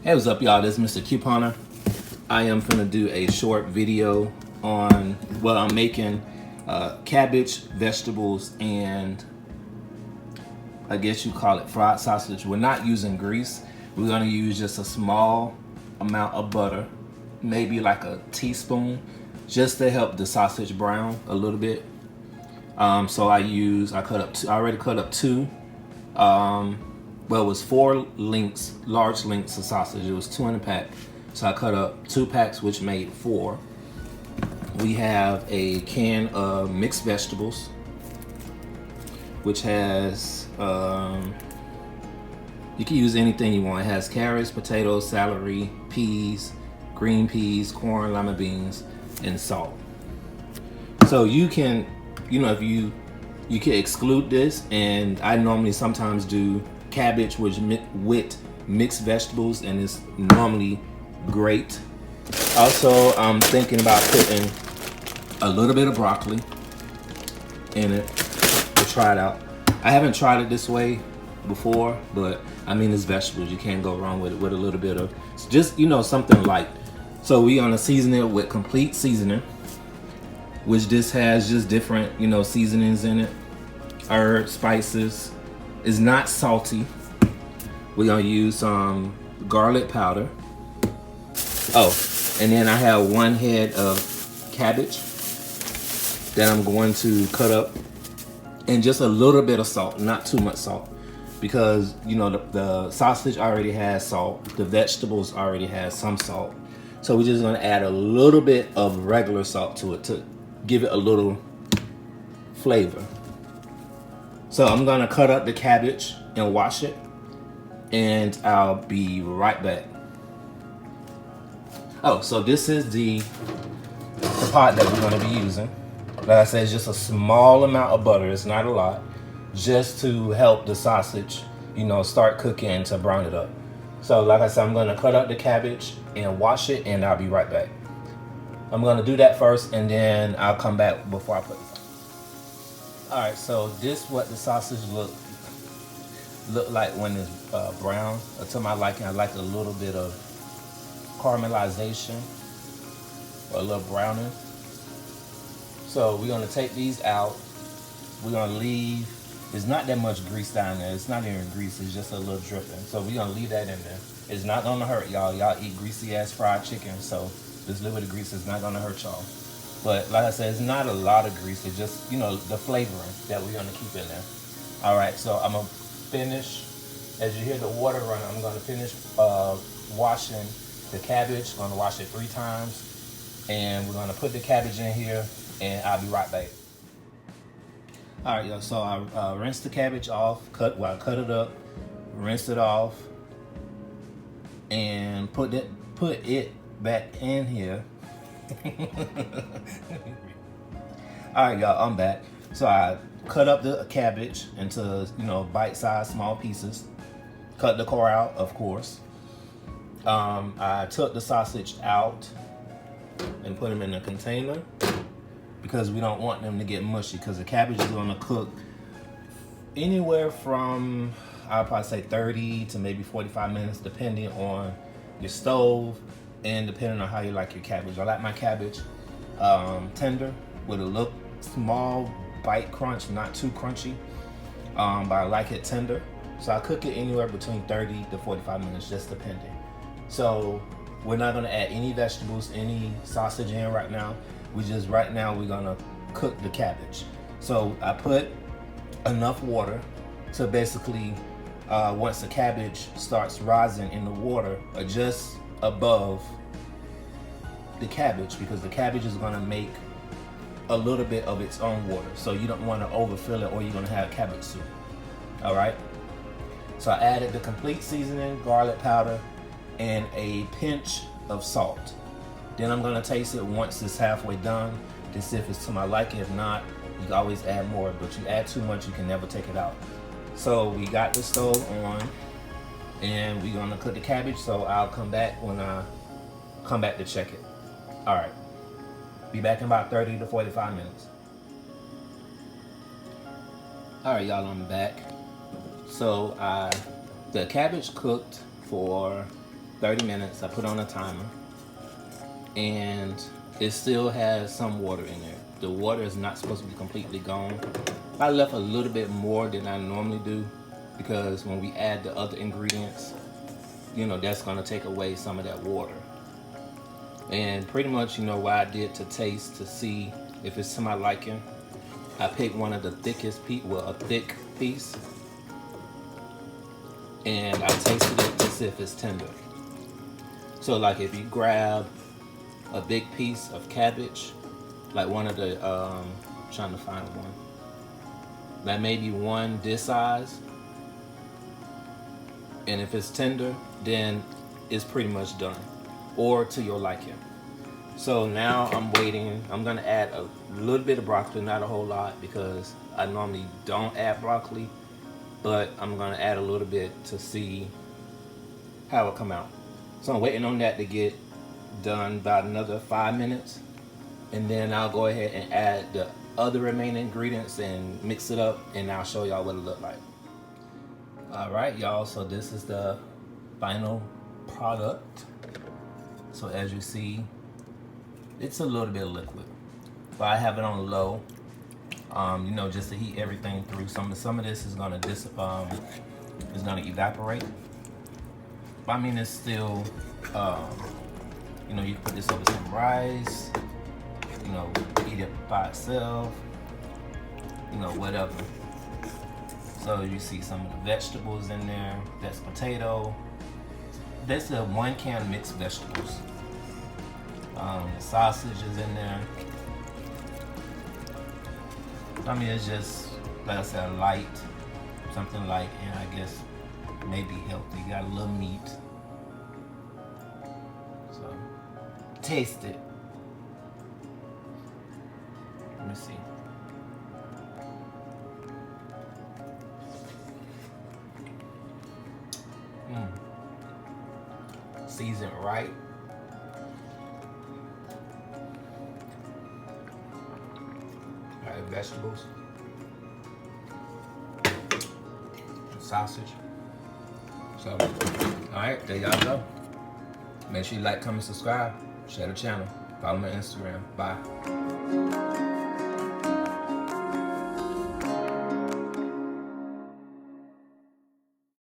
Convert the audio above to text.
Hey, what's up, y'all? This is Mr. Couponer. I am gonna do a short video on, well, I'm making cabbage, vegetables, and I guess you call it fried sausage. We're not using grease. We're gonna use just a small amount of butter, maybe like a teaspoon, just to help the sausage brown a little bit. So I already cut up two. Well, it was 4 links, large links of sausage. It was 2 in a pack. So I cut up 2 packs, which made 4. We have a can of mixed vegetables, which has, you can use anything you want. It has carrots, potatoes, celery, peas, green peas, corn, lima beans, and salt. So you can, if you can exclude this, and I normally sometimes do cabbage with mixed vegetables, and it's normally great. Also, I'm thinking about putting a little bit of broccoli in it to try it out. I haven't tried it this way before, but I mean, it's vegetables. You can't go wrong with it, with a little bit of just, something light. So we're gonna season it with complete seasoning, which this has just different, seasonings in it. Herbs, spices. It's not salty. We're gonna use some garlic powder. Oh, and then I have 1 head of cabbage that I'm going to cut up, and just a little bit of salt, not too much salt, because the sausage already has salt, the vegetables already has some salt, so we're just gonna add a little bit of regular salt to it to give it a little flavor. So I'm gonna cut up the cabbage and wash it, and I'll be right back. Oh, so this is the pot that we're gonna be using. Like I said, it's just a small amount of butter. It's not a lot, just to help the sausage, start cooking to brown it up. So like I said, I'm gonna cut up the cabbage and wash it, and I'll be right back. I'm gonna do that first, and then I'll come back before I put it. All right, so this is what the sausage look like when it's brown. To my liking, I like a little bit of caramelization or a little browning. So we're gonna take these out. We're gonna leave, there's not that much grease down there. It's not even grease, it's just a little dripping. So we're gonna leave that in there. It's not gonna hurt y'all. Y'all eat greasy ass fried chicken, so this little bit of grease is not gonna hurt y'all. But like I said, it's not a lot of grease. It's just, the flavoring that we're gonna keep in there. All right, so I'm gonna finish, as you hear the water running, I'm gonna finish washing the cabbage. I'm gonna wash it 3 times. And we're gonna put the cabbage in here, and I'll be right back. All right, y'all, so I rinsed the cabbage off, cut it up, rinsed it off, and put it back in here. All right, y'all, I'm back. So I cut up the cabbage into bite-sized small pieces. Cut the core out, of course. I took the sausage out and put them in a container, because we don't want them to get mushy, because the cabbage is going to cook anywhere from, I'll probably say 30 to maybe 45 minutes, depending on your stove and depending on how you like your cabbage. I like my cabbage tender with a little small bite crunch, not too crunchy, but I like it tender. So I cook it anywhere between 30 to 45 minutes, just depending. So we're not gonna add any vegetables, any sausage in right now. Right now we're gonna cook the cabbage. So I put enough water to basically, once the cabbage starts rising in the water, just above the cabbage, because the cabbage is gonna make a little bit of its own water. So you don't wanna overfill it, or you're gonna have cabbage soup. All right? So I added the complete seasoning, garlic powder, and a pinch of salt. Then I'm gonna taste it once it's halfway done to see if it's to my liking. If not, you can always add more, but you add too much, you can never take it out. So we got the stove on, and we're gonna cook the cabbage, so I'll come back when I come back to check it. All right, be back in about 30 to 45 minutes. All right, y'all, I'm back. So the cabbage cooked for 30 minutes. I put on a timer, and it still has some water in there. The water is not supposed to be completely gone. I left a little bit more than I normally do because when we add the other ingredients, that's gonna take away some of that water. And pretty much, what I did to taste to see if it's to my liking, I picked one of the thickest a thick piece, and I tasted it to see if it's tender. So like if you grab a big piece of cabbage, like one of the, trying to find one, like maybe one this size, and if it's tender, then it's pretty much done, or to your liking. So now I'm waiting. I'm gonna add a little bit of broccoli, not a whole lot, because I normally don't add broccoli, but I'm gonna add a little bit to see how it come out. So I'm waiting on that to get done about another 5 minutes, and then I'll go ahead and add the other remaining ingredients and mix it up, and I'll show y'all what it look like. All right, y'all, so this is the final product. So as you see, it's a little bit liquid, but I have it on low, just to heat everything through. Some of this is gonna evaporate. But I mean, it's still, you can put this over some rice, eat it by itself, whatever. So you see some of the vegetables in there. That's potato. That's a 1 can of mixed vegetables. The sausage is in there. I mean, it's just, like I said, light, something light, and I guess maybe healthy. Got a little meat. So, taste it. Let me see. Seasoned right. Alright, vegetables. Sausage. So, alright, there y'all go. Make sure you like, comment, subscribe, share the channel, follow me on Instagram. Bye.